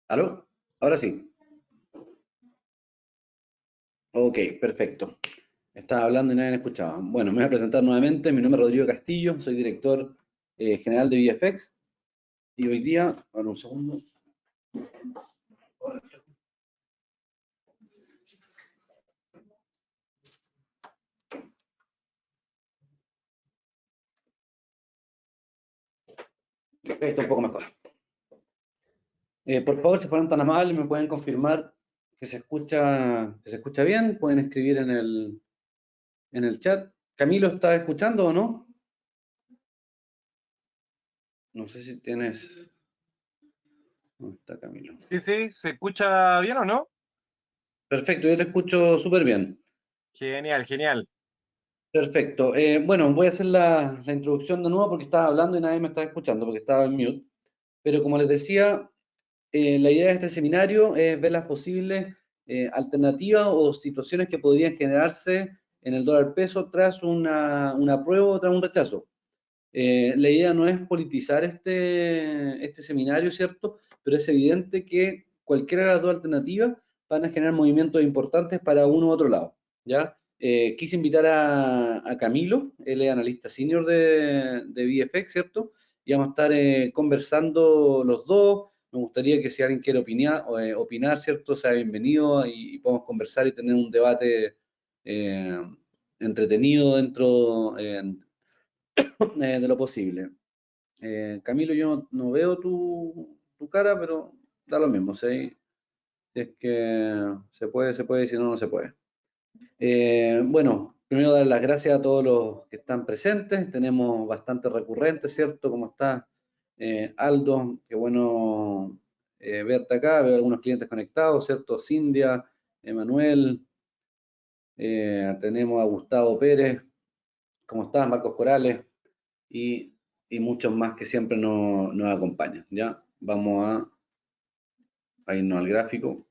¿Aló? Ahora sí. Ok, perfecto. Estaba hablando y nadie me escuchaba. Bueno, me voy a presentar nuevamente. Mi nombre es Rodrigo Castillo, soy director general de VFX y hoy día, ahora un segundo. Ok, está un poco mejor. Por favor, si fueran tan amables, me pueden confirmar que se escucha bien. Pueden escribir en el chat. Camilo, ¿estás escuchando o no? No sé si tienes. ¿Dónde está Camilo? Sí, sí, ¿se escucha bien o no? Perfecto, yo te escucho súper bien. Genial, genial. Perfecto. Bueno, voy a hacer la introducción de nuevo porque estaba hablando y nadie me estaba escuchando porque estaba en mute. Pero como les decía, la idea de este seminario es ver las posibles alternativas o situaciones que podrían generarse en el dólar peso tras una apruebo o tras un rechazo. La idea no es politizar este seminario, ¿cierto? Pero es evidente que cualquiera de las dos alternativas van a generar movimientos importantes para uno u otro lado, ¿ya? Quise invitar a Camilo, él es analista senior de VFX, ¿cierto? Y vamos a estar conversando los dos. Me gustaría que si alguien quiere opinar, ¿cierto? Sea bienvenido y podamos conversar y tener un debate eh, entretenido dentro de lo posible. Camilo, yo no veo tu cara, pero da lo mismo, ¿sí? Si es que se puede, si no, no se puede. Bueno, primero dar las gracias a todos los que están presentes. Tenemos bastante recurrentes, ¿cierto? ¿Cómo está Aldo? Qué bueno verte acá. Veo algunos clientes conectados, ¿cierto? Cindia, Emanuel, tenemos a Gustavo Pérez. ¿Cómo estás? Marcos Corales. Y, y muchos más que siempre nos acompañan. Ya, vamos a irnos al gráfico.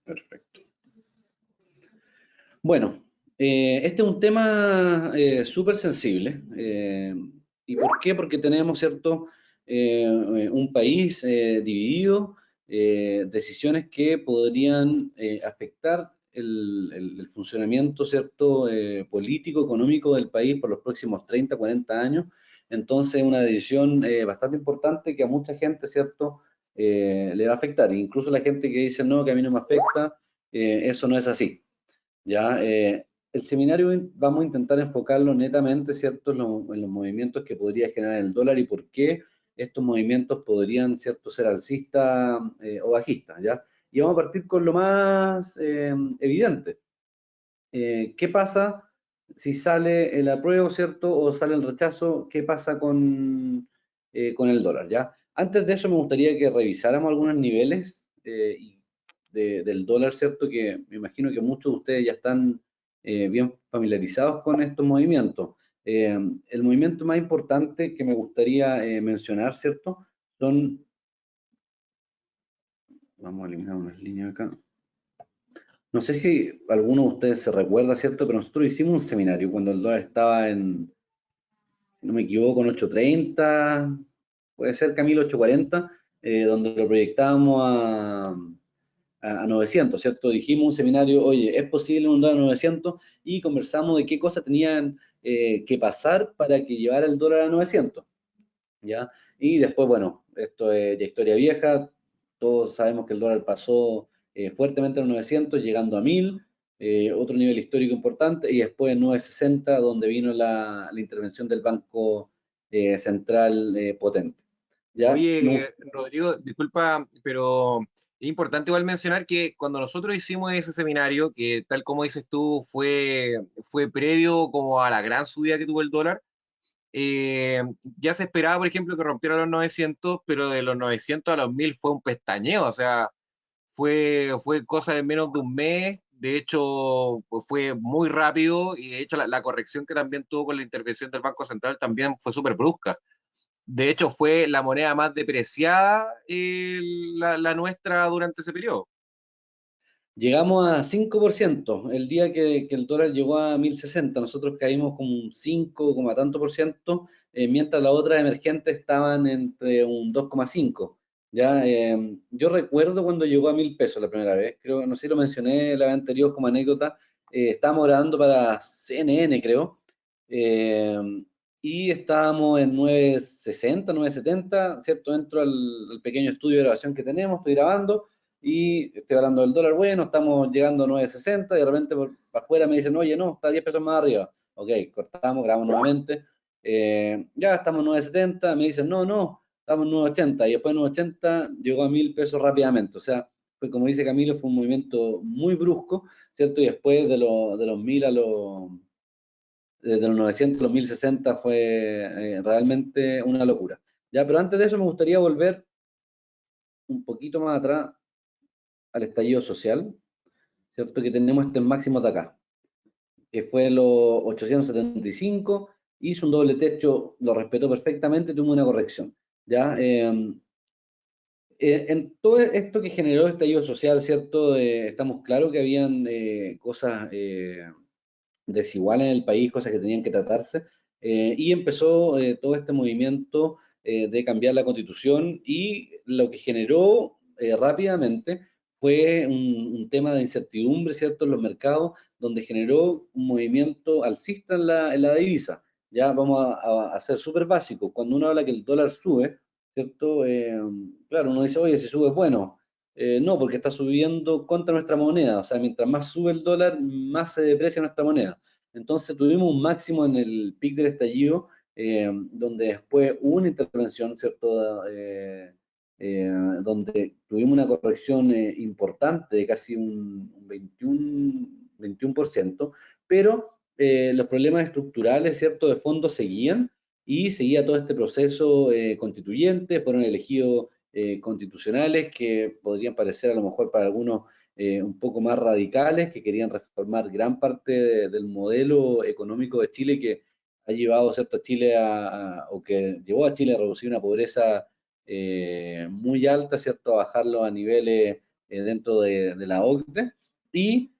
Perfecto. Bueno, este es un tema súper sensible. ¿Y por qué? Porque tenemos, ¿cierto? Un país dividido, decisiones que podrían afectar el funcionamiento, ¿cierto? Político, económico del país por los próximos 30, 40 años. Entonces, una decisión bastante importante que a mucha gente, ¿cierto? Le va a afectar. Incluso la gente que dice, no, que a mí no me afecta, eso no es así. ¿Ya? El seminario vamos a intentar enfocarlo netamente, ¿cierto?, en los movimientos que podría generar el dólar y por qué estos movimientos podrían, ¿cierto?, ser alcistas o bajistas, ¿ya? Y vamos a partir con lo más evidente. ¿Qué pasa si sale el apruebo, ¿cierto?, o sale el rechazo? ¿Qué pasa con el dólar, ¿ya? Antes de eso me gustaría que revisáramos algunos niveles del dólar, ¿cierto? Que me imagino que muchos de ustedes ya están bien familiarizados con estos movimientos. El movimiento más importante que me gustaría mencionar, ¿cierto? Son, vamos a eliminar unas líneas acá. No sé si alguno de ustedes se recuerda, ¿cierto? Pero nosotros hicimos un seminario cuando el dólar estaba en, si no me equivoco, en 8.30, puede ser Camilo 8.40, donde lo proyectábamos a 900, ¿cierto? Dijimos un seminario, oye, ¿es posible un dólar a 900? Y conversamos de qué cosas tenían que pasar para que llevara el dólar a 900, ¿ya? Y después, bueno, esto es ya historia vieja, todos sabemos que el dólar pasó fuertemente a los 900, llegando a 1000, otro nivel histórico importante, y después en 960, donde vino la intervención del Banco Central potente. ¿Ya? No, Oye, Rodrigo, disculpa, pero es importante igual mencionar que cuando nosotros hicimos ese seminario, que tal como dices tú, fue previo como a la gran subida que tuvo el dólar, ya se esperaba, por ejemplo, que rompiera los 900, pero de los 900 a los 1000 fue un pestañeo, o sea, fue cosa de menos de un mes. De hecho, pues fue muy rápido y de hecho la corrección que también tuvo con la intervención del Banco Central también fue súper brusca. De hecho, fue la moneda más depreciada, la nuestra durante ese periodo. llegamos a 5% el día que el dólar llegó a 1060, nosotros caímos como un 5, tanto por ciento, mientras las otras emergentes estaban entre un 2,5. ¿ya? Yo recuerdo cuando llegó a 1.000 pesos la primera vez, creo, no sé si lo mencioné la vez anterior como anécdota, estábamos grabando para CNN, creo, eh, y estábamos en 960, 970, ¿cierto? Entro al pequeño estudio de grabación que tenemos, estoy grabando, y estoy hablando del dólar bueno, estamos llegando a 960, y de repente por afuera me dicen, oye, no, está 10 pesos más arriba. Ok, cortamos, grabamos nuevamente, ya estamos en 970, me dicen, no, no, estamos en 980 y después de 980 llegó a 1.000 pesos rápidamente. O sea, fue, como dice Camilo, fue un movimiento muy brusco, ¿cierto? Y después de los 1.000 a de los 900 a los 1.060 fue realmente una locura. Ya, pero antes de eso me gustaría volver un poquito más atrás al estallido social, ¿cierto? Que tenemos este máximo de acá, que fue los 875, hizo un doble techo, lo respetó perfectamente, tuvo una corrección. ¿Ya? En todo esto que generó el estallido social, ¿cierto? Estamos claros que habían cosas desiguales en el país, cosas que tenían que tratarse, y empezó todo este movimiento de cambiar la constitución y lo que generó rápidamente fue un tema de incertidumbre, ¿cierto? En los mercados, donde generó un movimiento alcista en la divisa. Ya vamos a ser súper básicos. Cuando uno habla que el dólar sube, ¿cierto? Claro, uno dice, oye, si sube es bueno. No, porque está subiendo contra nuestra moneda. O sea, mientras más sube el dólar, más se deprecia nuestra moneda. Entonces tuvimos un máximo en el pic del estallido, donde después hubo una intervención, ¿cierto? Donde tuvimos una corrección importante de casi un 21%, pero los problemas estructurales, ¿cierto? De fondo seguían y seguía todo este proceso constituyente, fueron elegidos constitucionales que podrían parecer a lo mejor para algunos un poco más radicales, que querían reformar gran parte del modelo económico de Chile que ha llevado, ¿cierto?, a Chile o que llevó a Chile a reducir una pobreza muy alta, ¿cierto?, a bajarlo a niveles dentro de la OCDE. Y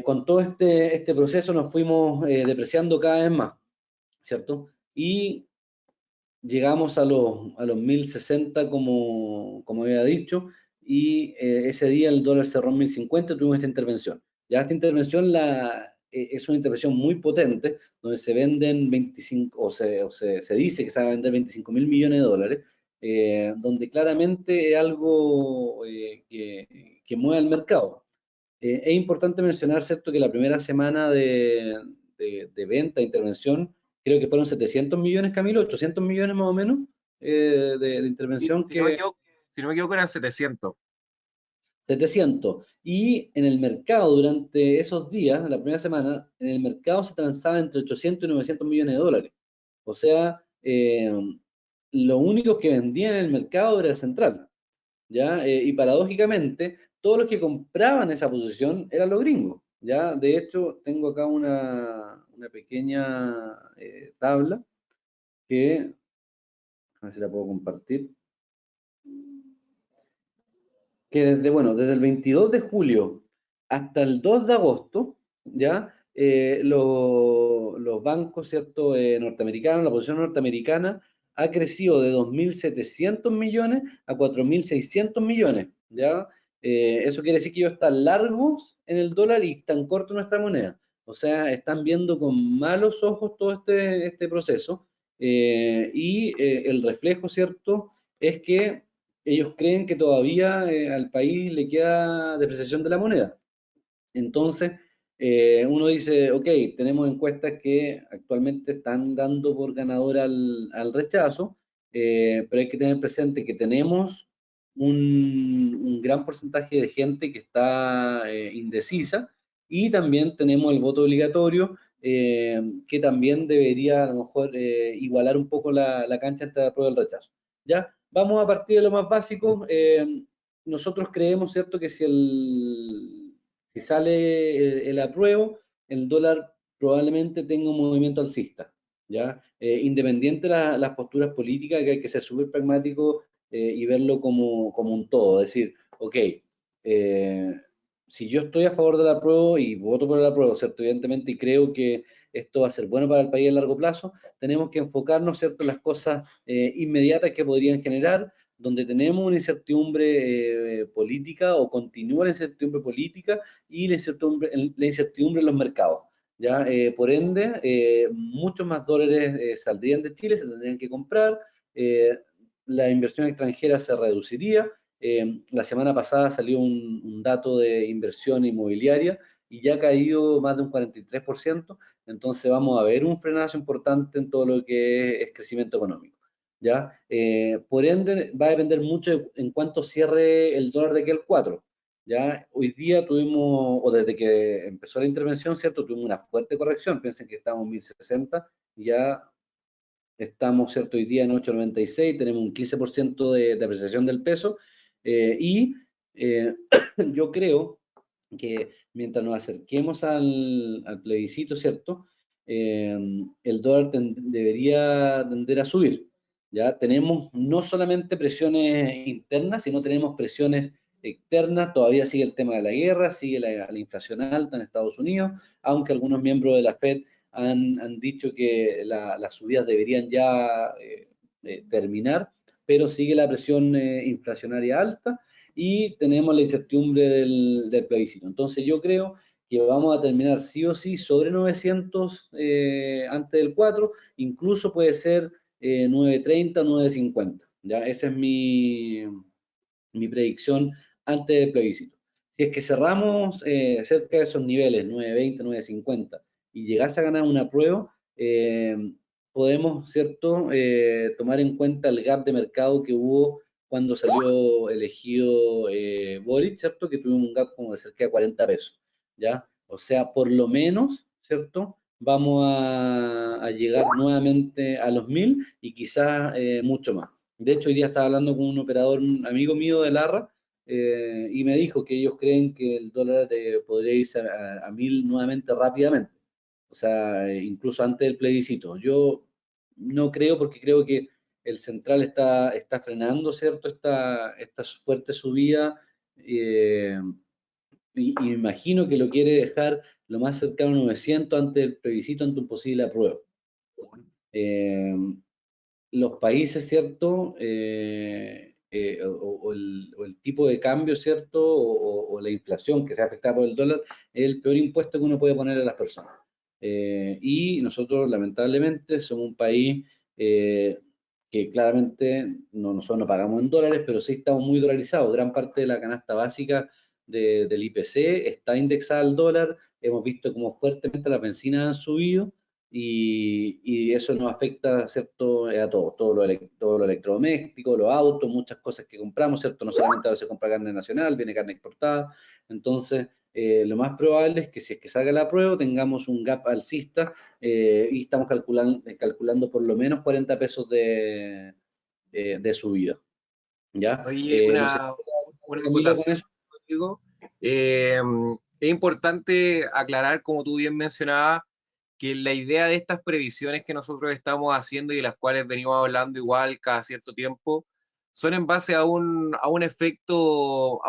con todo este proceso nos fuimos depreciando cada vez más, ¿cierto? Y llegamos a los 1.060 como había dicho, y ese día el dólar cerró en 1.050 y tuvimos esta intervención. Ya esta intervención es una intervención muy potente, donde se venden 25, se dice que se van a vender 25.000 millones de dólares, donde claramente es algo que mueve al mercado. Es importante mencionar, ¿cierto?, que la primera semana de venta, de intervención, creo que fueron 700 millones, Camilo, 800 millones más o menos de Si, intervención si no me que equivoco, si no me equivoco eran 700. 700. Y en el mercado durante esos días, la primera semana, en el mercado se transaba entre 800 y 900 millones de dólares. O sea, lo único que vendía en el mercado era el central. ¿Ya? Y paradójicamente, todos los que compraban esa posición eran los gringos, ¿ya? De hecho, tengo acá una pequeña tabla que, a ver si la puedo compartir, que desde el 22 de julio hasta el 2 de agosto, ¿ya? Los bancos, ¿cierto? Norteamericanos, la posición norteamericana ha crecido de 2.700 millones a 4.600 millones, ¿ya? Eso quiere decir que ellos están largos en el dólar y están cortos en nuestra moneda. O sea, están viendo con malos ojos todo este proceso el reflejo, ¿cierto? Es que ellos creen que todavía al país le queda depreciación de la moneda. Entonces, uno dice, ok, tenemos encuestas que actualmente están dando por ganador al rechazo, pero hay que tener presente que tenemos un gran porcentaje de gente que está indecisa y también tenemos el voto obligatorio, que también debería a lo mejor igualar un poco la cancha entre la prueba y el rechazo. ¿Ya? Vamos a partir de lo más básico. Nosotros creemos, ¿cierto?, que si sale el apruebo, el dólar probablemente tenga un movimiento alcista, ¿ya? Independiente de las posturas políticas, que hay que ser súper pragmático y verlo como un todo. Es decir, ok, si yo estoy a favor del apruebo y voto por el apruebo, ¿cierto? Evidentemente, y creo que esto va a ser bueno para el país a largo plazo, tenemos que enfocarnos, ¿cierto?, en las cosas inmediatas que podrían generar. donde tenemos una incertidumbre política o continúa la incertidumbre política y la incertidumbre en los mercados. ¿Ya? Por ende, muchos más dólares saldrían de Chile, se tendrían que comprar, la inversión extranjera se reduciría. La semana pasada salió un dato de inversión inmobiliaria y ya ha caído más de un 43%, entonces vamos a ver un frenazo importante en todo lo que es crecimiento económico. ¿Ya? Por ende, va a depender mucho en cuánto cierre el dólar de aquí al 4. ¿Ya? Hoy día tuvimos, o desde que empezó la intervención, ¿cierto? Tuvimos una fuerte corrección, piensen que estábamos en 1060, ya estamos, ¿cierto? Hoy día en 8.96, tenemos un 15% de apreciación del peso, y yo creo que mientras nos acerquemos al plebiscito, ¿cierto? El dólar debería tender a subir. ¿Ya? Tenemos no solamente presiones internas, sino tenemos presiones externas. Todavía sigue el tema de la guerra, sigue la inflación alta en Estados Unidos, aunque algunos miembros de la Fed han dicho que las subidas deberían ya terminar, pero sigue la presión inflacionaria alta y tenemos la incertidumbre del plebiscito. Entonces yo creo que vamos a terminar sí o sí sobre 900 antes del 4, incluso puede ser 930, 950. ¿Ya? Esa es mi predicción antes del plebiscito. Si es que cerramos cerca de esos niveles, 920, 950, y llegase a ganar una prueba, podemos, ¿cierto?, tomar en cuenta el gap de mercado que hubo cuando salió elegido Boric, ¿cierto?, que tuvimos un gap como de cerca de 40 pesos, ¿ya? O sea, por lo menos, ¿cierto?, vamos a llegar nuevamente a los 1000 y quizás mucho más. De hecho, hoy día estaba hablando con un operador, un amigo mío de Larra, y me dijo que ellos creen que el dólar podría irse a 1000 nuevamente rápidamente, o sea, incluso antes del plebiscito. Yo no creo, porque creo que el central está frenando, ¿cierto? Esta fuerte subida, y me imagino que lo quiere dejar lo más cercano a 900 antes del plebiscito, ante un posible apruebo. Eh, los países, ¿cierto? O el tipo de cambio, ¿cierto? O la inflación que se afecta por el dólar es el peor impuesto que uno puede poner a las personas. Y nosotros, lamentablemente, somos un país que claramente nosotros no pagamos en dólares, pero sí estamos muy dolarizados. Gran parte de la canasta básica del IPC está indexada al dólar. Hemos visto cómo fuertemente las bencinas han subido y eso nos afecta, ¿cierto?, a todo lo electrodoméstico, los autos, muchas cosas que compramos, ¿cierto? No solamente ahora se compra carne nacional, viene carne exportada. Entonces, lo más probable es que si es que salga la prueba, tengamos un gap alcista, y estamos calculando por lo menos 40 pesos de subida. ¿Ya? Oye, No sé una si Camilo con acotación, eso. digo. Eh, es importante aclarar, como tú bien mencionabas, que la idea de estas previsiones que nosotros estamos haciendo y de las cuales venimos hablando igual cada cierto tiempo, son en base a un efecto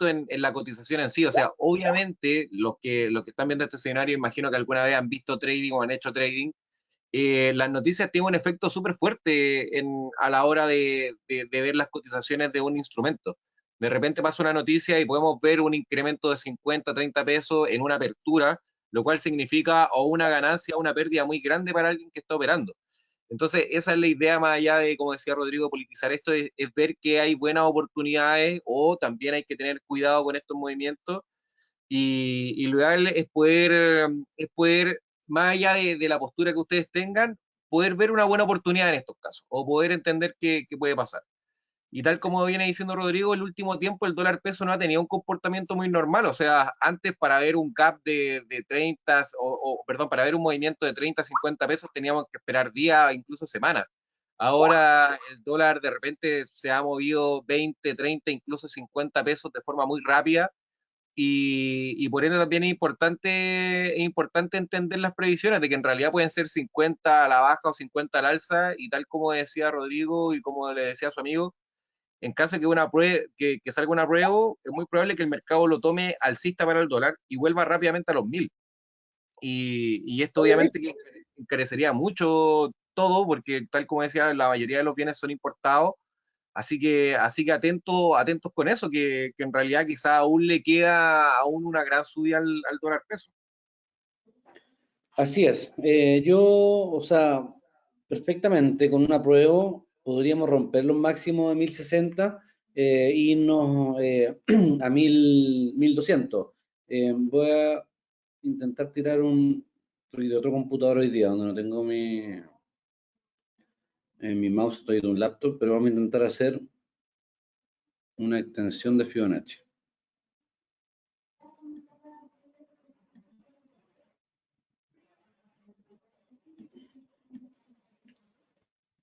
en la cotización en sí. O sea, obviamente los que están viendo este escenario, imagino que alguna vez han visto trading o han hecho trading. Las noticias tienen un efecto súper fuerte a la hora de ver las cotizaciones de un instrumento. De repente pasa una noticia y podemos ver un incremento de 50, 30 pesos en una apertura, lo cual significa o una ganancia o una pérdida muy grande para alguien que está operando. Entonces, esa es la idea, más allá de, como decía Rodrigo, politizar esto, es ver que hay buenas oportunidades, o también hay que tener cuidado con estos movimientos, y lo ideal es poder, más allá de la postura que ustedes tengan, poder ver una buena oportunidad en estos casos, o poder entender qué puede pasar. Y tal como viene diciendo Rodrigo, el último tiempo el dólar peso no ha tenido un comportamiento muy normal. O sea, antes, para ver un gap de 30, perdón, para ver un movimiento de 30, 50 pesos, teníamos que esperar días, incluso semanas. Ahora el dólar de repente se ha movido 20, 30, incluso 50 pesos de forma muy rápida, y por ende también es importante entender las previsiones de que en realidad pueden ser 50 a la baja o 50 al alza, y tal como decía Rodrigo y como le decía a su amigo, en caso de que salga una prueba, es muy probable que el mercado lo tome alcista para el dólar y vuelva rápidamente a los 1000. Y esto obviamente que encarecería mucho todo, porque tal como decía, la mayoría de los bienes son importados, Así que atentos con eso, que en realidad quizá aún le queda aún una gran subida al dólar peso. Así es. Yo, o sea, perfectamente con un apruebo podríamos romper los máximos de 1060 y irnos a 1200. Voy a intentar tirar de otro computador hoy día, donde no tengo mi mouse, estoy de un laptop, pero vamos a intentar hacer una extensión de Fibonacci.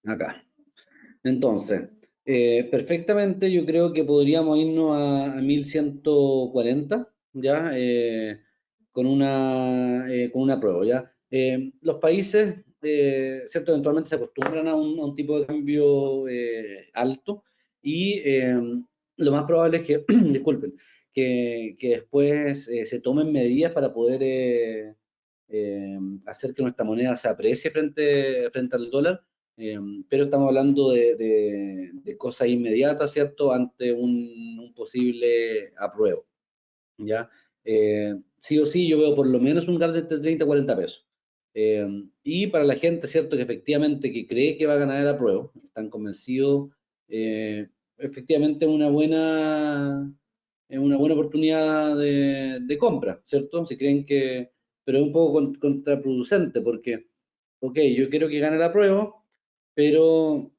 Acá. Entonces, perfectamente yo creo que podríamos irnos a 1140, ¿ya? Con una prueba, ¿ya? Los países, ¿cierto? Eventualmente se acostumbran a un tipo de cambio alto y lo más probable es que, disculpen, que después se tomen medidas para poder hacer que nuestra moneda se aprecie frente al dólar, pero estamos hablando de cosas inmediatas, ¿cierto? Ante un posible apruebo, ¿ya? Sí o sí, yo veo por lo menos un gap de 30 a 40 pesos. Y para la gente, ¿cierto? Que efectivamente que cree que va a ganar el apruebo, están convencidos, efectivamente es una buena oportunidad de compra, ¿cierto? Si creen que, pero es un poco contraproducente porque, ok, yo quiero que gane el apruebo, pero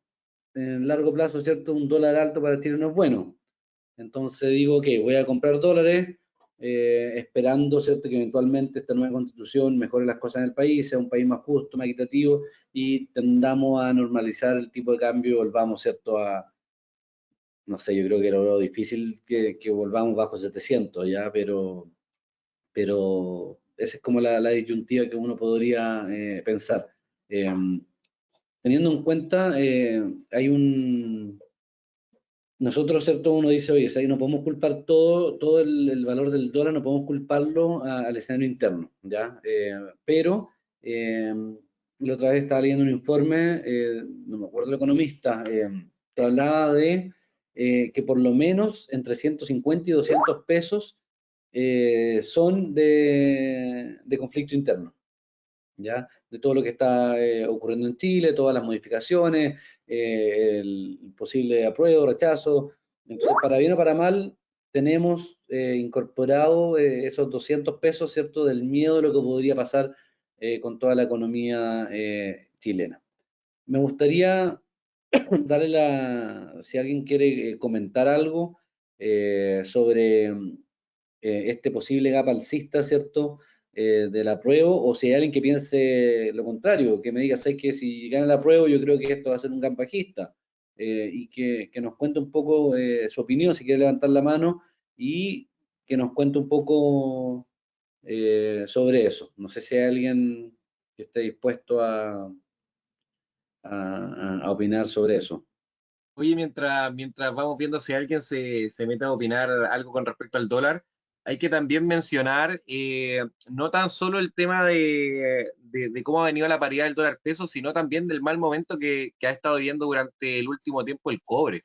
en largo plazo, ¿cierto? Un dólar alto para Chile no es bueno. Entonces digo, ok, voy a comprar dólares, esperando, ¿cierto? Que eventualmente esta nueva constitución mejore las cosas en el país, sea un país más justo, más equitativo y tendamos a normalizar el tipo de cambio y volvamos, ¿cierto? No sé, yo creo que era lo difícil que volvamos bajo 700, ¿ya? Pero esa es como la disyuntiva que uno podría pensar. Eh, Teniendo en cuenta, hay un, nosotros, ¿cierto? Uno dice, oye, si no podemos culpar todo el valor del dólar, no podemos culparlo al escenario interno, ¿ya? Pero la otra vez estaba leyendo un informe, no me acuerdo el economista, que hablaba de que por lo menos entre 150 y 200 pesos son de conflicto interno, ¿ya? De todo lo que está ocurriendo en Chile, todas las modificaciones, el posible apruebo, rechazo. Entonces, para bien o para mal, tenemos incorporado esos 200 pesos, ¿cierto? Del miedo de lo que podría pasar con toda la economía chilena. Me gustaría darle si alguien quiere comentar algo sobre este posible gap alcista, ¿cierto? Del apruebo, o si hay alguien que piense lo contrario, que me diga, ¿sabes que si gana el apruebo, yo creo que esto va a ser un gap bajista? Y que nos cuente un poco su opinión, si quiere levantar la mano, y que nos cuente un poco sobre eso. No sé si hay alguien que esté dispuesto a opinar sobre eso. Oye, mientras vamos viendo si alguien se mete a opinar algo con respecto al dólar, hay que también mencionar no tan solo el tema de cómo ha venido la paridad del dólar peso, sino también del mal momento que ha estado viviendo durante el último tiempo el cobre,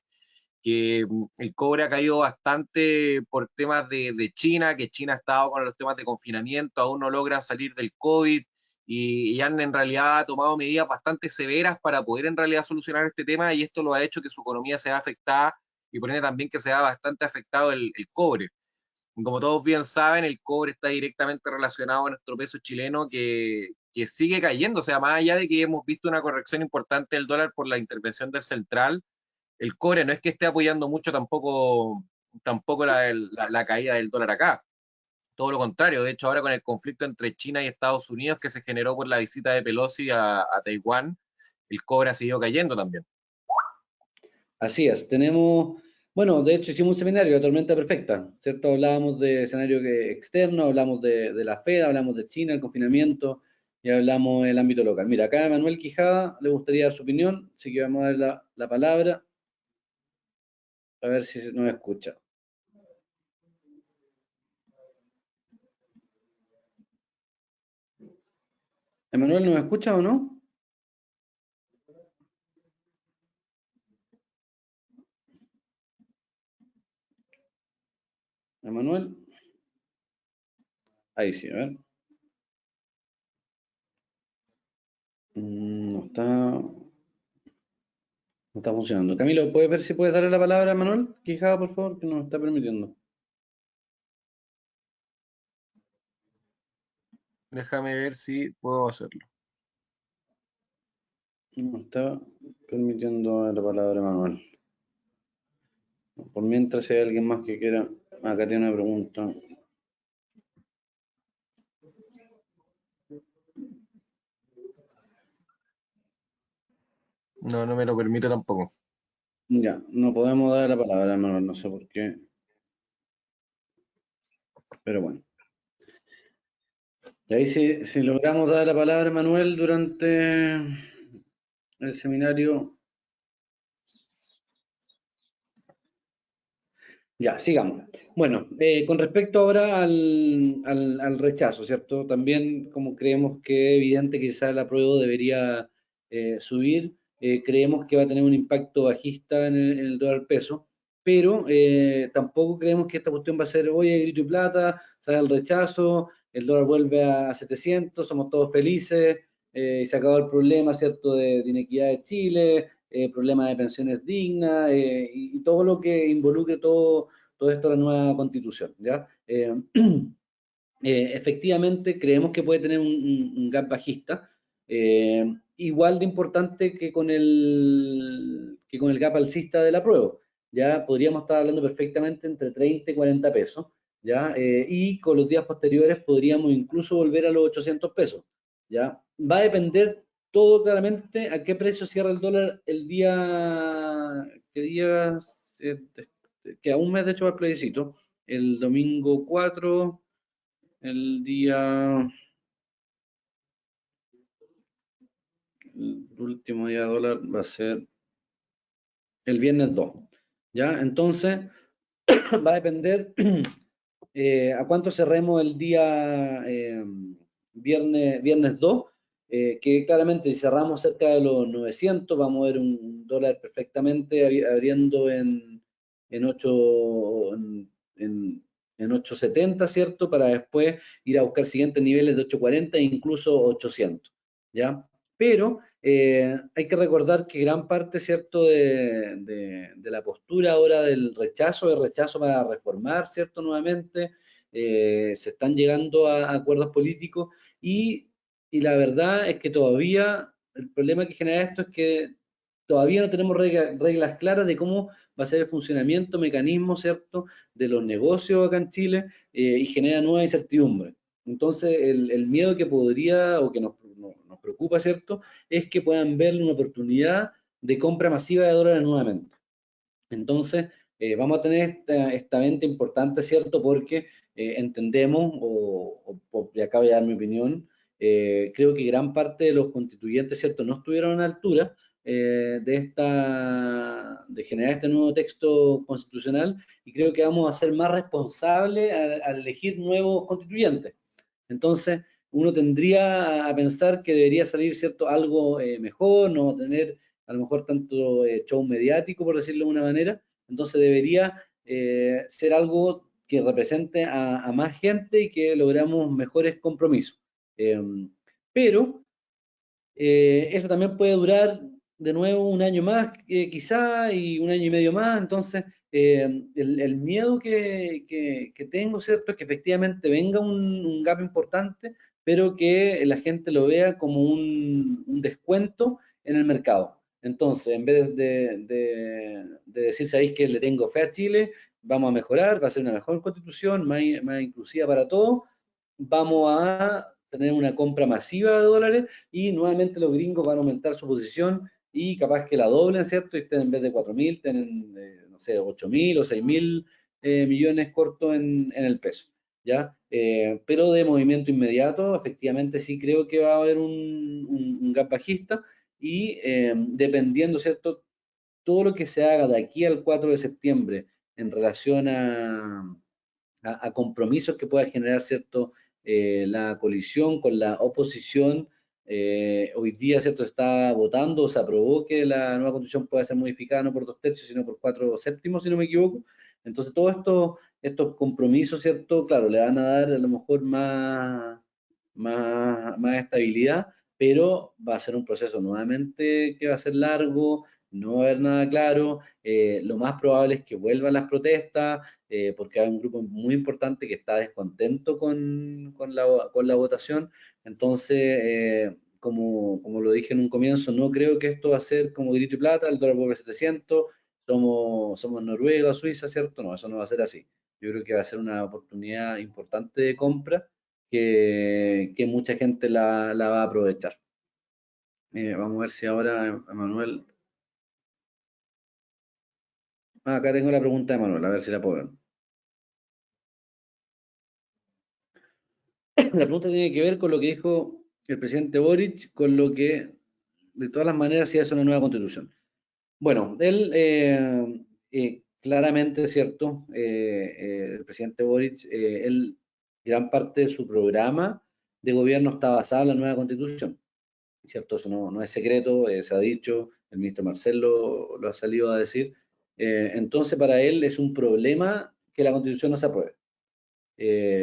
que el cobre ha caído bastante por temas de China, que China ha estado con los temas de confinamiento, aún no logran salir del COVID y han en realidad tomado medidas bastante severas para poder en realidad solucionar este tema y esto lo ha hecho que su economía sea afectada y por ende también que sea bastante afectado el cobre. Como todos bien saben, el cobre está directamente relacionado a nuestro peso chileno que sigue cayendo, o sea, más allá de que hemos visto una corrección importante del dólar por la intervención del central, el cobre no es que esté apoyando mucho tampoco la caída del dólar acá. Todo lo contrario, de hecho ahora con el conflicto entre China y Estados Unidos que se generó por la visita de Pelosi a Taiwán, el cobre ha seguido cayendo también. Así es, tenemos, bueno, de hecho hicimos un seminario, la tormenta perfecta, ¿cierto? Hablábamos de escenario externo, hablamos de la Fed, hablamos de China, el confinamiento y hablamos del ámbito local. Mira, acá a Manuel Quijada le gustaría dar su opinión, así que vamos a dar la palabra, a ver si nos escucha. ¿Emanuel nos escucha o no? Emanuel. Ahí sí, a ver. No está, no está funcionando. Camilo, ¿puedes ver si puedes darle la palabra a Manuel Quijada, por favor, que nos está permitiendo? Déjame ver si puedo hacerlo. No está permitiendo la palabra a Manuel. Por mientras, si hay alguien más que quiera, acá tiene una pregunta. No, no me lo permite tampoco. Ya, no podemos dar la palabra a Manuel, no sé por qué, pero bueno. Y ahí si logramos dar la palabra a Manuel durante el seminario. Ya, sigamos. Bueno, con respecto ahora al rechazo, ¿cierto? También como creemos que es evidente que quizás el apruebo debería subir, creemos que va a tener un impacto bajista en el dólar peso, pero tampoco creemos que esta cuestión va a ser, oye, grito y plata, sale el rechazo, el dólar vuelve a 700, somos todos felices, y se acabó el problema, ¿cierto?, de inequidad de Chile, problema de pensiones dignas, y todo lo que involucre todo esto de la nueva constitución, ¿ya? Efectivamente, creemos que puede tener un gap bajista, igual de importante que con el gap alcista del apruebo, ¿ya? Podríamos estar hablando perfectamente entre 30 y 40 pesos, ¿ya? Y con los días posteriores podríamos incluso volver a los 800 pesos, ¿ya? Va a depender todo claramente a qué precio cierra el dólar el día, qué día, que a un mes de hecho va el plebiscito, el domingo 4, el día, el último día de dólar va a ser el viernes 2, ¿ya? Entonces, va a depender a cuánto cerremos el día viernes 2, que claramente si cerramos cerca de los 900, vamos a ver un dólar perfectamente abriendo en 8, en 870, ¿cierto? Para después ir a buscar siguientes niveles de 840 e incluso 800, ¿ya? Pero hay que recordar que gran parte, ¿cierto?, de la postura ahora del rechazo, de rechazo para reformar, ¿cierto?, nuevamente, se están llegando a acuerdos políticos y la verdad es que todavía el problema que genera esto es que todavía no tenemos reglas claras de cómo va a ser el funcionamiento, mecanismo, ¿cierto?, de los negocios acá en Chile, y genera nueva incertidumbre. Entonces, el miedo que podría o que nos preocupa, ¿cierto?, es que puedan ver una oportunidad de compra masiva de dólares nuevamente. Entonces, vamos a tener esta venta importante, ¿cierto? Porque entendemos, y acá voy a dar mi opinión, creo que gran parte de los constituyentes, ¿cierto?, no estuvieron a la altura de generar este nuevo texto constitucional y creo que vamos a ser más responsables al elegir nuevos constituyentes. Entonces, uno tendría a pensar que debería salir, ¿cierto?, algo mejor, no tener a lo mejor tanto show mediático, por decirlo de una manera. Entonces debería ser algo que represente a más gente y que logramos mejores compromisos. Eh, pero eso también puede durar de nuevo un año más, quizá, y un año y medio más. Entonces, el miedo que tengo, ¿cierto?, es que efectivamente venga un gap importante, pero que la gente lo vea como un descuento en el mercado. Entonces, en vez de decir, sabéis que le tengo fe a Chile, vamos a mejorar, va a ser una mejor constitución, más inclusiva para todos, vamos a tener una compra masiva de dólares y nuevamente los gringos van a aumentar su posición y capaz que la doblen, ¿cierto? Y estén en vez de 4.000, tienen, no sé, 8.000 o 6.000 millones cortos en el peso, ¿ya? Pero de movimiento inmediato, efectivamente sí creo que va a haber un gap bajista y dependiendo, ¿cierto? Todo lo que se haga de aquí al 4 de septiembre en relación a compromisos que pueda generar, ¿cierto? La colisión con la oposición. Hoy día, ¿cierto?, se está votando, se aprobó que la nueva constitución pueda ser modificada no por 2/3, sino por 4/7, si no me equivoco. Entonces, todos estos compromisos, ¿cierto? Claro, le van a dar a lo mejor más estabilidad, pero va a ser un proceso nuevamente que va a ser largo, no va a haber nada claro, lo más probable es que vuelvan las protestas, porque hay un grupo muy importante que está descontento con la votación, entonces, como lo dije en un comienzo, no creo que esto va a ser como grito y plata, el dólar vuelve a 700, somos Noruega o Suiza, ¿cierto? No, eso no va a ser así. Yo creo que va a ser una oportunidad importante de compra que mucha gente la va a aprovechar. Vamos a ver si ahora, Emanuel. Acá tengo la pregunta de Manuel, a ver si la puedo ver. La pregunta tiene que ver con lo que dijo el presidente Boric, con lo que de todas las maneras sí hace una nueva constitución. Bueno, él claramente, ¿cierto? El presidente Boric, él, gran parte de su programa de gobierno está basado en la nueva constitución, ¿cierto? Eso no es secreto, se ha dicho, el ministro Marcelo lo ha salido a decir. Entonces, para él es un problema que la constitución no se apruebe.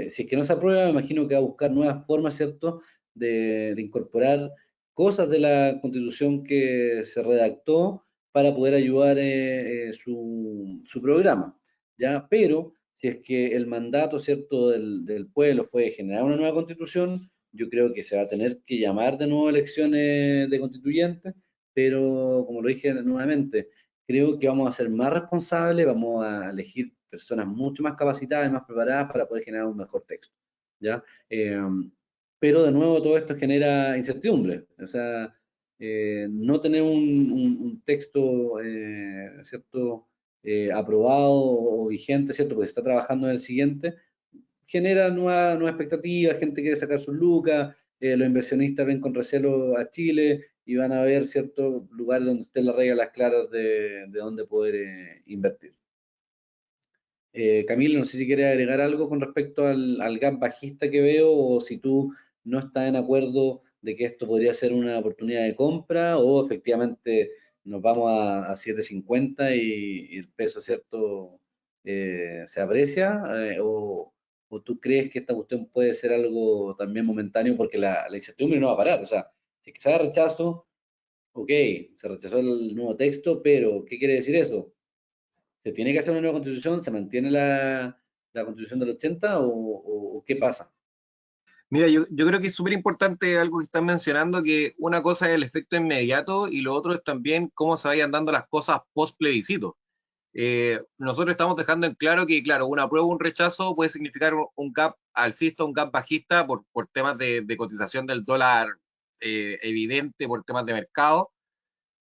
Si es que no se aprueba, me imagino que va a buscar nuevas formas, ¿cierto?, de incorporar cosas de la constitución que se redactó para poder ayudar su programa, ¿ya? Pero si es que el mandato, ¿cierto?, del pueblo fue generar una nueva constitución, yo creo que se va a tener que llamar de nuevo elecciones de constituyentes, pero como lo dije nuevamente, creo que vamos a ser más responsables, vamos a elegir personas mucho más capacitadas y más preparadas para poder generar un mejor texto, ¿ya? Pero de nuevo todo esto genera incertidumbre, o sea, no tener un texto, ¿cierto?, aprobado o vigente, ¿cierto?, porque se está trabajando en el siguiente, genera nuevas expectativas, gente quiere sacar sus lucas, los inversionistas ven con recelo a Chile y van a ver ciertos lugares donde estén las reglas claras de dónde poder invertir. Camilo, no sé si quieres agregar algo con respecto al gap bajista que veo o si tú no estás en acuerdo de que esto podría ser una oportunidad de compra o efectivamente nos vamos a 7.50 y el peso, ¿cierto? Se aprecia o tú crees que esta cuestión puede ser algo también momentáneo porque la incertidumbre no va a parar. O sea, si es que se haga rechazo, ok, se rechazó el nuevo texto, pero ¿qué quiere decir eso? ¿Se tiene que hacer una nueva constitución? ¿Se mantiene la constitución del 80 o qué pasa? Mira, yo creo que es súper importante algo que están mencionando, que una cosa es el efecto inmediato y lo otro es también cómo se vayan dando las cosas post plebiscito. Nosotros estamos dejando en claro que, claro, un apruebo o un rechazo puede significar un gap alcista, un gap bajista por temas de cotización del dólar evidente, por temas de mercado,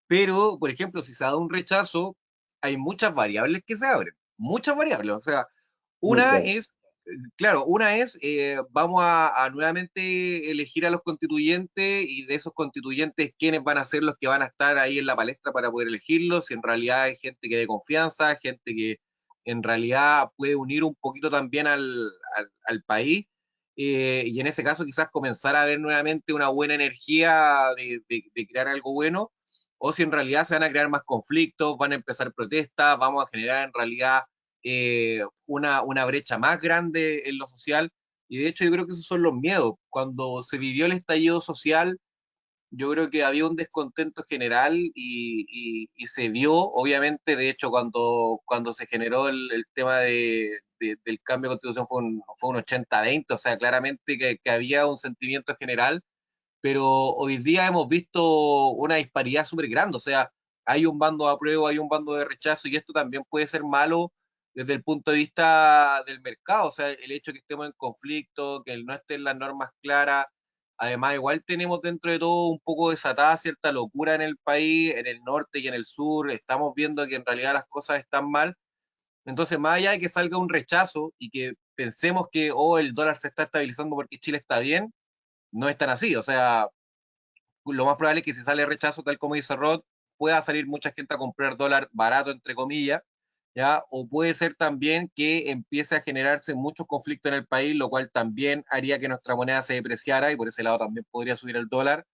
pero, por ejemplo, si se da un rechazo, hay muchas variables que se abren, muchas variables. O sea, Muy una claro. es, claro, una es, vamos a nuevamente elegir a los constituyentes y de esos constituyentes, quiénes van a ser los que van a estar ahí en la palestra para poder elegirlos, si en realidad hay gente que dé confianza, gente que en realidad puede unir un poquito también al país. Y en ese caso quizás comenzar a ver nuevamente una buena energía de crear algo bueno, o si en realidad se van a crear más conflictos, van a empezar protestas, vamos a generar en realidad una brecha más grande en lo social. Y de hecho yo creo que esos son los miedos. Cuando se vivió el estallido social, yo creo que había un descontento general y se vio, obviamente, de hecho, cuando se generó el tema del cambio de constitución fue un 80-20, o sea, claramente que había un sentimiento general, pero hoy día hemos visto una disparidad súper grande, o sea, hay un bando de apruebo, hay un bando de rechazo, y esto también puede ser malo desde el punto de vista del mercado, o sea, el hecho de que estemos en conflicto, que no estén las normas claras, además igual tenemos dentro de todo un poco desatada cierta locura en el país, en el norte y en el sur, estamos viendo que en realidad las cosas están mal, entonces más allá de que salga un rechazo y que pensemos que oh, el dólar se está estabilizando porque Chile está bien, no es tan así, o sea, lo más probable es que si sale rechazo, tal como dice Rod, pueda salir mucha gente a comprar dólar barato, entre comillas, ¿ya? O puede ser también que empiece a generarse muchos conflictos en el país, lo cual también haría que nuestra moneda se depreciara y por ese lado también podría subir el dólar,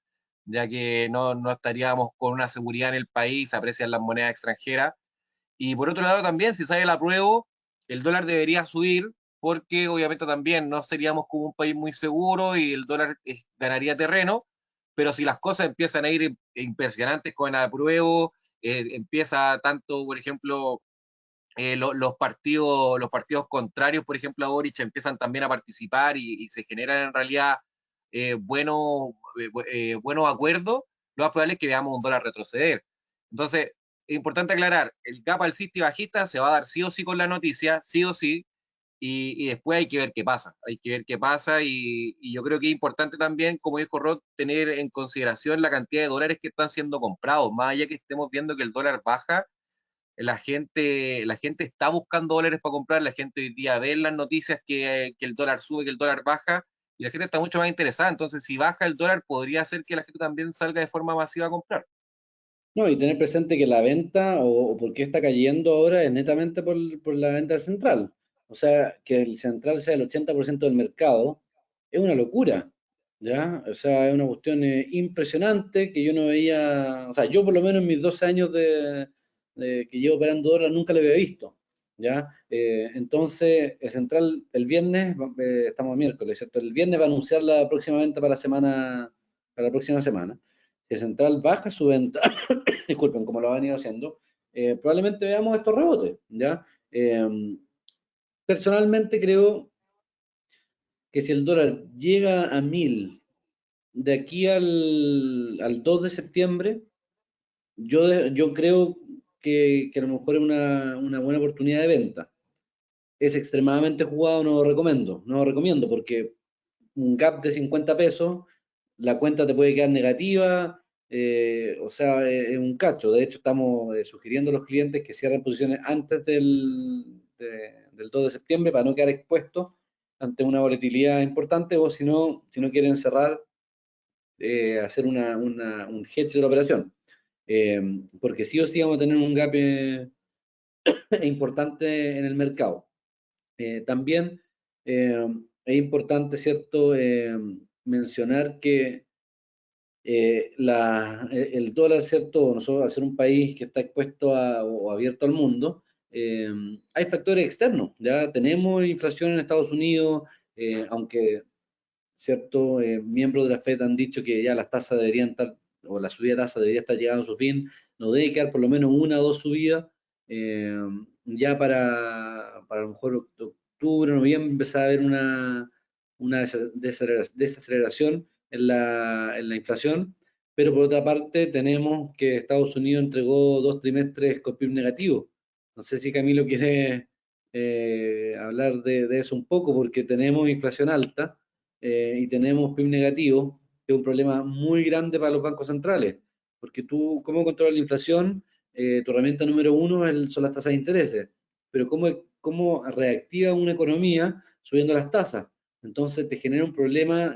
ya que no estaríamos con una seguridad en el país, se aprecian las monedas extranjeras. Y por otro lado también, si sale el apruebo, el dólar debería subir porque obviamente también no seríamos como un país muy seguro y el dólar ganaría terreno, pero si las cosas empiezan a ir impresionantes con el apruebo, empieza tanto, por ejemplo, los partidos contrarios, por ejemplo, a Boric, empiezan también a participar y se generan en realidad buenos, buenos acuerdos, lo más probable es que veamos un dólar retroceder. Entonces, es importante aclarar, el gap alcista y bajista se va a dar sí o sí con la noticia, sí o sí, y después hay que ver qué pasa, hay que ver qué pasa y yo creo que es importante también, como dijo Rod, tener en consideración la cantidad de dólares que están siendo comprados, más allá que estemos viendo que el dólar baja, la gente está buscando dólares para comprar, la gente hoy día ve en las noticias que el dólar sube, que el dólar baja, y la gente está mucho más interesada. Entonces, si baja el dólar, podría hacer que la gente también salga de forma masiva a comprar. No, y tener presente que la venta o por qué está cayendo ahora es netamente por la venta del central. O sea, que el central sea el 80% del mercado es una locura, ¿ya? O sea, es una cuestión impresionante que yo no veía, o sea, yo por lo menos en mis 12 años de que llevo operando dólar nunca lo había visto, ¿ya? Entonces, el central el viernes, estamos a miércoles, ¿cierto? El viernes va a anunciar la próxima venta para la próxima semana. Si el central baja su venta, disculpen, como lo han ido haciendo, probablemente veamos estos rebotes, ¿ya? Personalmente creo que si el dólar llega a 1000 de aquí al 2 de septiembre, yo creo que a lo mejor es una buena oportunidad de venta. Es extremadamente jugado, no lo recomiendo porque un gap de 50 pesos, la cuenta te puede quedar negativa, o sea, es un cacho. De hecho, estamos sugiriendo a los clientes que cierren posiciones antes del 2 de septiembre para no quedar expuestos ante una volatilidad importante o si no quieren cerrar, hacer un hedge de la operación. Porque sí o sí vamos a tener un gap importante en el mercado. También es importante, ¿cierto?, mencionar que el dólar, ¿cierto? Nosotros, al ser un país que está expuesto o abierto al mundo, eh, hay factores externos. Ya tenemos inflación en Estados Unidos, aunque, ¿cierto? Miembros de la Fed han dicho que ya las tasas deberían estar, o la subida de tasas debería estar llegando a su fin, no debe quedar por lo menos una o dos subidas, eh, ya para a lo mejor octubre, noviembre, empezar a haber una desaceleración en la inflación, pero por otra parte tenemos que Estados Unidos entregó 2 trimestres con PIB negativo. No sé si Camilo quiere hablar de eso un poco, porque tenemos inflación alta y tenemos PIB negativo, que es un problema muy grande para los bancos centrales, porque tú, ¿cómo controlas la inflación? Tu herramienta número uno son las tasas de intereses, pero ¿cómo reactiva una economía subiendo las tasas? Entonces te genera un problema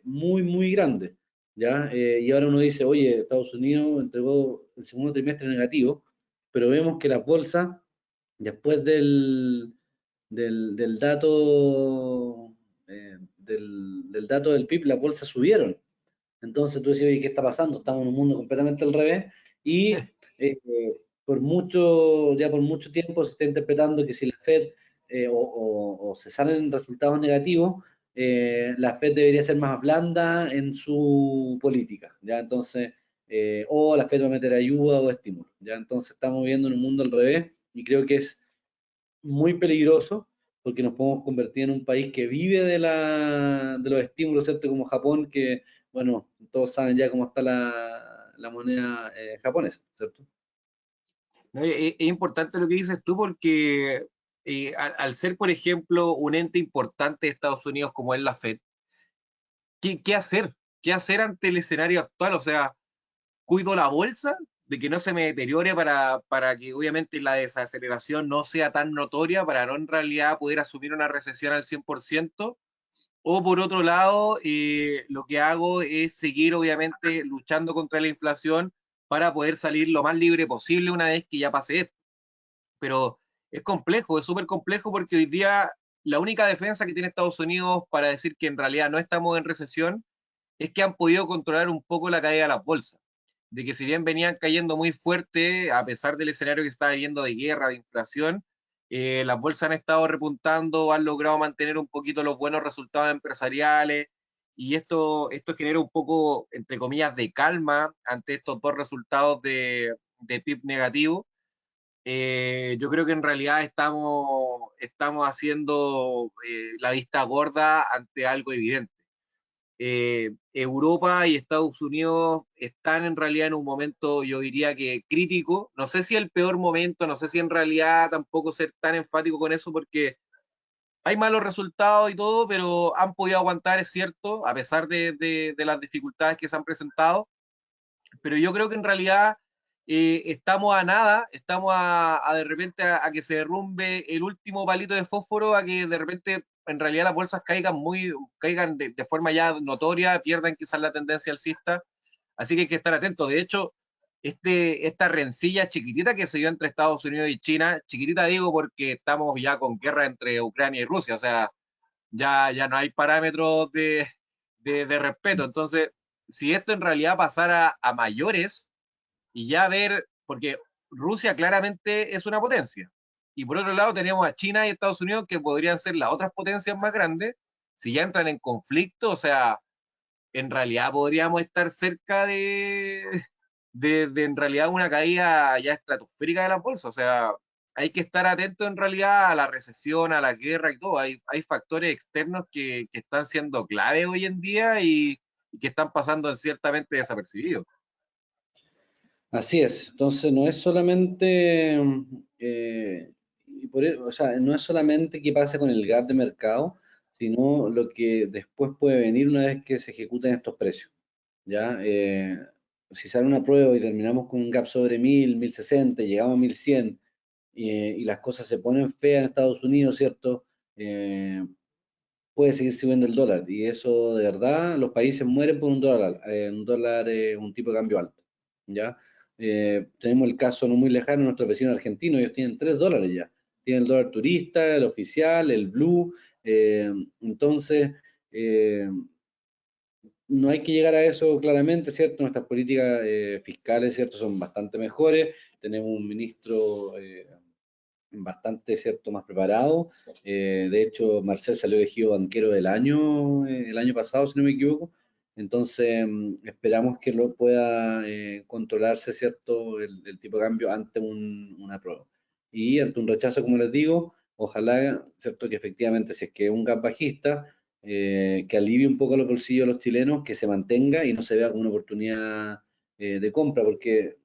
muy, muy grande, ¿ya? Y ahora uno dice, oye, Estados Unidos entregó el segundo trimestre negativo, pero vemos que las bolsas, después del dato del dato del PIB, las bolsas subieron. Entonces tú decís, oye, ¿qué está pasando? Estamos en un mundo completamente al revés y eh, por mucho tiempo se está interpretando que si la Fed o se salen resultados negativos, la Fed debería ser más blanda en su política, ¿ya? Entonces, o la Fed va a meter ayuda o estímulo, ¿ya? Entonces estamos viviendo en un mundo al revés y creo que es muy peligroso porque nos podemos convertir en un país que vive de los estímulos, ¿cierto? Como Japón, que, bueno, todos saben ya cómo está la moneda japonesa, ¿cierto? ¿No? Es importante lo que dices tú porque al ser, por ejemplo, un ente importante de Estados Unidos como es la Fed, ¿qué hacer? ¿Qué hacer ante el escenario actual? O sea, cuido la bolsa de que no se me deteriore para que obviamente la desaceleración no sea tan notoria, para no en realidad poder asumir una recesión al 100%. O por otro lado, lo que hago es seguir obviamente luchando contra la inflación para poder salir lo más libre posible una vez que ya pase esto. Pero es complejo, es súper complejo porque hoy día la única defensa que tiene Estados Unidos para decir que en realidad no estamos en recesión es que han podido controlar un poco la caída de las bolsas. De que si bien venían cayendo muy fuerte, a pesar del escenario que estaba viviendo de guerra, de inflación, las bolsas han estado repuntando, han logrado mantener un poquito los buenos resultados empresariales y esto genera un poco, entre comillas, de calma ante estos dos resultados de PIB negativo. Yo creo que en realidad estamos haciendo la vista gorda ante algo evidente. Europa y Estados Unidos están en realidad en un momento, yo diría que crítico. No sé si el peor momento, no sé si en realidad tampoco ser tan enfático con eso, porque hay malos resultados y todo, pero han podido aguantar, es cierto, a pesar de las dificultades que se han presentado. Pero yo creo que en realidad estamos a nada, estamos a de repente a que se derrumbe el último palito de fósforo, a que de repente en realidad las bolsas caigan de forma ya notoria, pierdan quizás la tendencia alcista, así que hay que estar atentos. De hecho, esta rencilla chiquitita que se dio entre Estados Unidos y China, chiquitita digo porque estamos ya con guerra entre Ucrania y Rusia, o sea, ya no hay parámetros de respeto. Entonces, si esto en realidad pasara a mayores y ya ver, porque Rusia claramente es una potencia, y por otro lado tenemos a China y Estados Unidos que podrían ser las otras potencias más grandes, si ya entran en conflicto, o sea, en realidad podríamos estar cerca de en realidad una caída ya estratosférica de las bolsas. O sea, hay que estar atento en realidad a la recesión, a la guerra y todo. Hay factores externos que están siendo clave hoy en día y que están pasando ciertamente desapercibidos. Así es, entonces no es solamente, o sea, no es solamente qué pasa con el gap de mercado, sino lo que después puede venir una vez que se ejecuten estos precios, ¿ya? Si sale una prueba y terminamos con un gap sobre 1060, llegamos a 1100 y las cosas se ponen feas en Estados Unidos, ¿cierto? Puede seguir subiendo el dólar y eso de verdad, los países mueren por un dólar, un tipo de cambio alto, ¿ya? Tenemos el caso no muy lejano, nuestros vecinos argentinos, ellos tienen $3 ya. Tienen el dólar turista, el oficial, el blue. Entonces, eh, no hay que llegar a eso claramente, ¿cierto? Nuestras políticas fiscales, ¿cierto? Son bastante mejores. Tenemos un ministro bastante, ¿cierto?, más preparado. De hecho, Marcel salió elegido banquero del año, el año pasado, si no me equivoco. Entonces, esperamos que lo pueda controlarse, ¿cierto?, el tipo de cambio ante una prueba. Y ante un rechazo, como les digo, ojalá, ¿cierto?, que efectivamente, si es que es un gap bajista, que alivie un poco los bolsillos de los chilenos, que se mantenga y no se vea como una oportunidad de compra, porque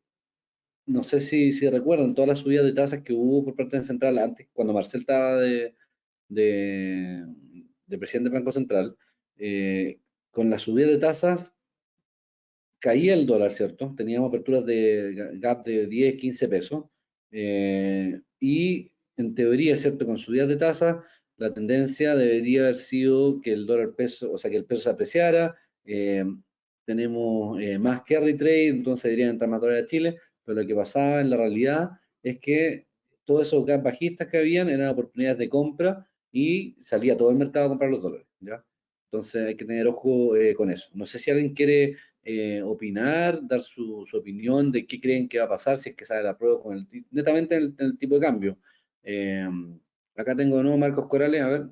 no sé si recuerdan todas las subidas de tasas que hubo por parte del Central antes, cuando Marcel estaba de, de presidente del Banco Central, con la subida de tasas caía el dólar, ¿cierto? Teníamos aperturas de gap de 10, 15 pesos. Y en teoría, ¿cierto? Con subidas de tasas, la tendencia debería haber sido que el dólar peso, o sea, que el peso se apreciara. Tenemos más carry trade, entonces deberían entrar más dólares a Chile, pero lo que pasaba en la realidad es que todos esos gaps bajistas que habían eran oportunidades de compra y salía todo el mercado a comprar los dólares, ¿ya? Entonces hay que tener ojo con eso. No sé si alguien quiere opinar, dar su opinión de qué creen que va a pasar si es que sale la prueba con netamente el tipo de cambio. Eh, Acá tengo de nuevo Marcos Corales. A ver,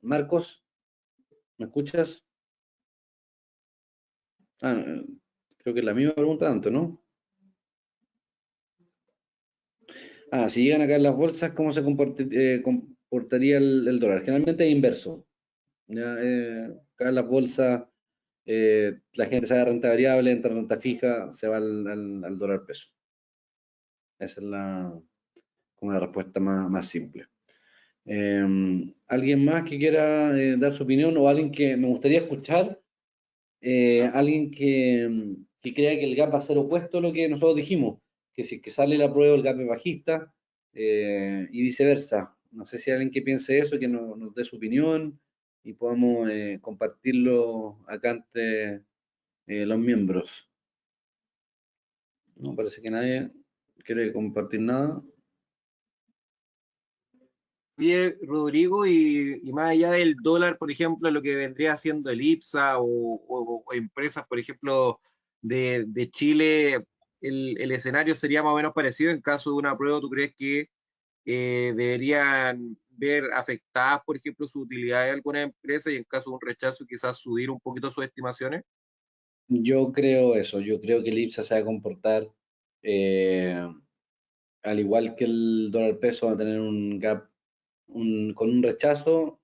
Marcos, ¿me escuchas? Ah, creo que es la misma pregunta antes, ¿no? Ah, si llegan acá en las bolsas, ¿cómo se comportaría el dólar? Generalmente es inverso. ¿Ya? Acá en las bolsas, la gente sabe renta variable, entra renta fija, se va al dólar peso. Esa es como la respuesta más simple. ¿Alguien más que quiera dar su opinión o alguien que me gustaría escuchar? Alguien que crea que el gap va a ser opuesto a lo que nosotros dijimos, que si es que sale la prueba el gap es bajista y viceversa. No sé si hay alguien que piense eso, que nos dé su opinión y podamos compartirlo acá ante los miembros. No parece que nadie quiere compartir nada. Bien, Rodrigo, y más allá del dólar, por ejemplo, lo que vendría siendo el IPSA o empresas, por ejemplo, de Chile, el escenario sería más o menos parecido en caso de una prueba. ¿Tú crees que deberían ver afectadas, por ejemplo, su utilidad de alguna empresa y en caso de un rechazo quizás subir un poquito sus estimaciones? Yo creo eso, yo creo que el IPSA se va a comportar eh, al igual que el dólar peso, va a tener un gap, con un rechazo,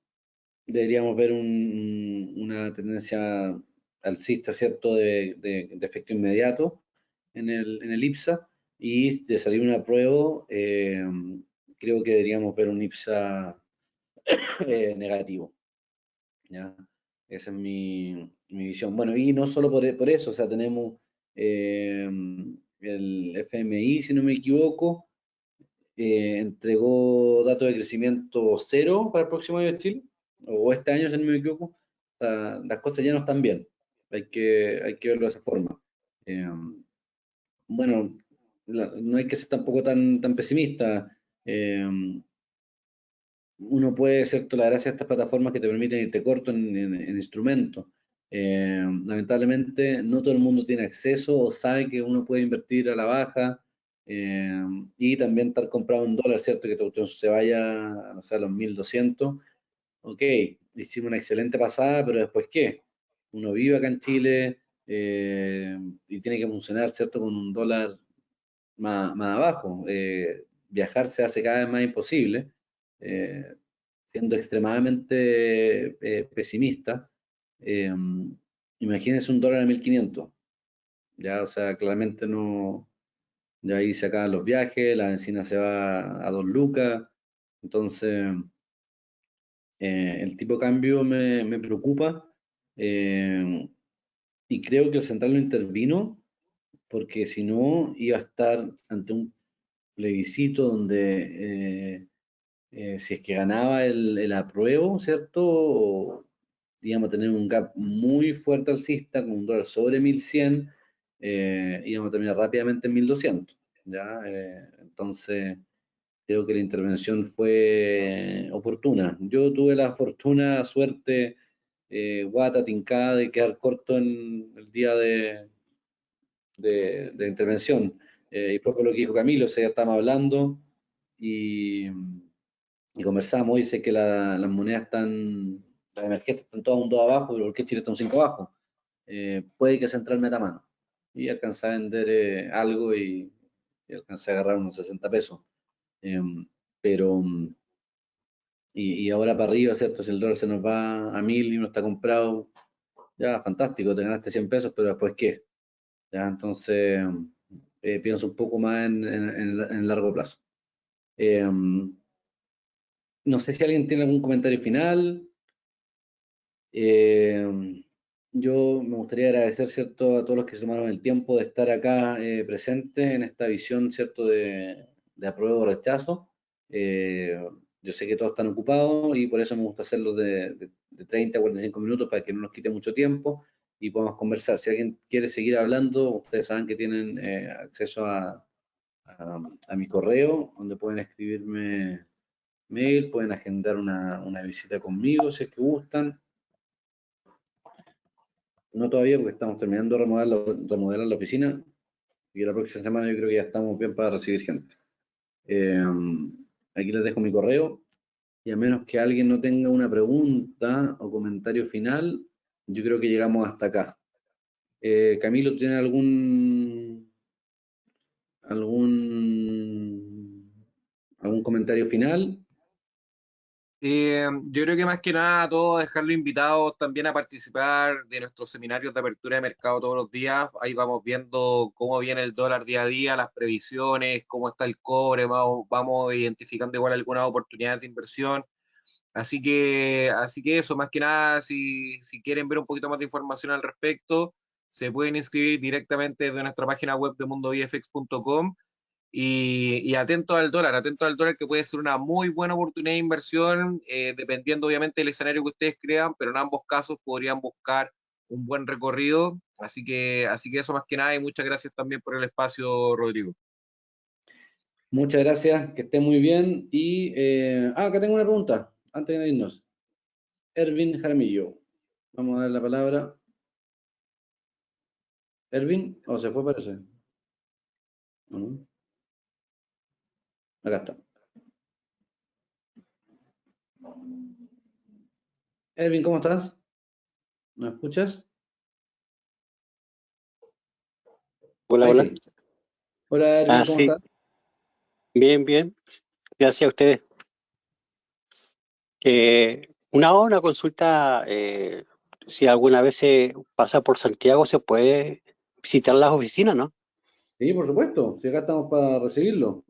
deberíamos ver una tendencia alcista, ¿cierto?, de efecto inmediato en el IPSA, y de salir un apruebo, creo que deberíamos ver un IPSA negativo, ¿ya? Esa es mi visión. Bueno, y no solo por eso, o sea, tenemos eh, el FMI, si no me equivoco, entregó datos de crecimiento cero para el próximo año de Chile, o este año, si no me equivoco. O sea, las cosas ya no están bien, hay que verlo de esa forma. Eh, bueno, no hay que ser tampoco tan pesimista. Eh, Uno puede ser gracias a estas plataformas que te permiten irte corto en instrumentos. Lamentablemente, no todo el mundo tiene acceso o sabe que uno puede invertir a la baja, eh, y también estar comprado en dólar, ¿cierto? Que tu cuestión se vaya, no sé, a los 1200. Ok, hicimos una excelente pasada, pero después, ¿qué? Uno vive acá en Chile, y tiene que funcionar, ¿cierto? Con un dólar más abajo. Viajar se hace cada vez más imposible. Eh, Siendo extremadamente pesimista, eh, imagínense un dólar a 1500, ya, o sea, claramente no, ya ahí se acaban los viajes, la benzina se va a 2 lucas, entonces el tipo de cambio me preocupa, eh, y creo que el central no intervino porque si no iba a estar ante un plebiscito donde si es que ganaba el apruebo, ¿cierto? O íbamos a tener un gap muy fuerte alcista con un dólar sobre 1100, íbamos a terminar rápidamente en 1200, ¿ya? Entonces, creo que la intervención fue oportuna. Yo tuve la fortuna, suerte, guata, tincada, de quedar corto en el día de intervención. Y propio lo que dijo Camilo, o sea, ya estábamos hablando y conversamos y sé que las monedas están, las emergentes están todas un 2 abajo, pero ¿por qué Chile está un 5 abajo? Puede que Central meta mano. Y alcancé a vender algo y alcancé a agarrar unos 60 pesos. Eh, pero, y ahora para arriba, ¿cierto? Si el dólar se nos va a 1000 y uno está comprado, ya, fantástico, te ganaste 100 pesos, pero después, ¿qué? Ya, entonces, pienso un poco más en largo plazo. Eh, no sé si alguien tiene algún comentario final. Eh, yo me gustaría agradecer, ¿cierto?, a todos los que se tomaron el tiempo de estar acá presentes en esta visión, ¿cierto?, de apruebo o rechazo. Eh, yo sé que todos están ocupados y por eso me gusta hacerlo de 30 a 45 minutos para que no nos quite mucho tiempo y podamos conversar. Si alguien quiere seguir hablando, ustedes saben que tienen acceso a mi correo, donde pueden escribirme mail, pueden agendar una visita conmigo si es que gustan. No todavía porque estamos terminando de remodelar la oficina y la próxima semana yo creo que ya estamos bien para recibir gente. Eh, Aquí les dejo mi correo y a menos que alguien no tenga una pregunta o comentario final, yo creo que llegamos hasta acá. Camilo, ¿tiene algún, algún comentario final? Yo creo que más que nada a todos dejarlos invitados también a participar de nuestros seminarios de apertura de mercado todos los días. Ahí vamos viendo cómo viene el dólar día a día, las previsiones, cómo está el cobre, vamos identificando igual algunas oportunidades de inversión. Así que eso, más que nada, si quieren ver un poquito más de información al respecto, se pueden inscribir directamente desde nuestra página web de mundovfx.com y atento al dólar que puede ser una muy buena oportunidad de inversión, dependiendo obviamente del escenario que ustedes crean, pero en ambos casos podrían buscar un buen recorrido. Así que eso más que nada y muchas gracias también por el espacio, Rodrigo. Muchas gracias, que esté muy bien. Y, acá tengo una pregunta, antes de irnos. Ervin Jaramillo. Vamos a dar la palabra. Ervin, o se fue, parece. ¿O no? Acá está. Erwin, ¿cómo estás? ¿Me escuchas? Hola, Ahí hola. sí. Hola Erwin, ¿cómo Sí, estás? bien, bien. Gracias a ustedes. Una consulta, si alguna vez se pasa por Santiago, se puede visitar las oficinas, ¿no? Sí, por supuesto. Si acá estamos para recibirlo.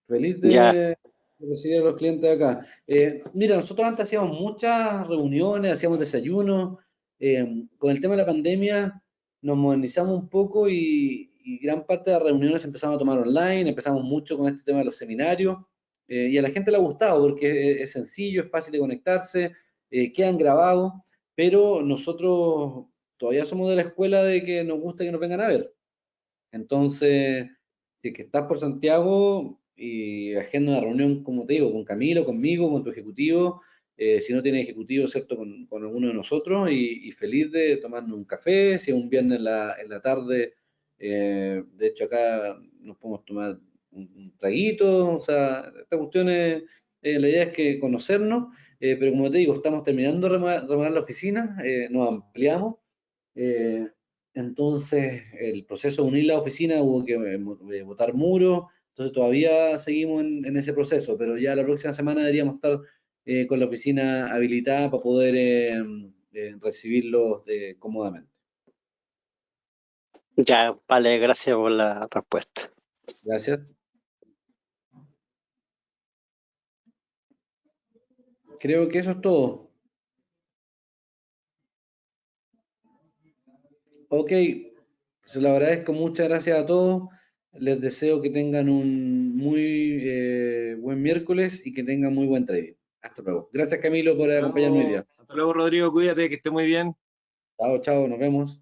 Feliz Ya, de recibir a los clientes de acá. Mira, nosotros antes hacíamos muchas reuniones, hacíamos desayunos. Con el tema de la pandemia nos modernizamos un poco y gran parte de las reuniones empezamos a tomar online, empezamos mucho con este tema de los seminarios. Y a la gente le ha gustado porque es sencillo, es fácil de conectarse, quedan grabados, pero nosotros todavía somos de la escuela de que nos gusta que nos vengan a ver. Entonces, si es que estás por Santiago y agenda una reunión, como te digo, con Camilo, conmigo, con tu ejecutivo, si no tienes ejecutivo, ¿cierto? Con alguno de nosotros y feliz de tomarnos un café, si es un viernes en la tarde, de hecho acá nos podemos tomar un traguito, o sea, esta cuestión es, la idea es que conocernos, pero como te digo, estamos terminando de remodelar la oficina, nos ampliamos. eh, entonces, el proceso de unir la oficina hubo que botar muros, entonces todavía seguimos en ese proceso, pero ya la próxima semana deberíamos estar con la oficina habilitada para poder recibirlos cómodamente. ya, vale, gracias por la respuesta. Gracias. Creo que eso es todo. Ok, se lo agradezco, muchas gracias a todos. Les deseo que tengan un muy buen miércoles y que tengan muy buen trading. Hasta luego. Gracias Camilo por acompañarme hoy día. Hasta luego, Rodrigo, cuídate, que esté muy bien. Chao, chao, nos vemos.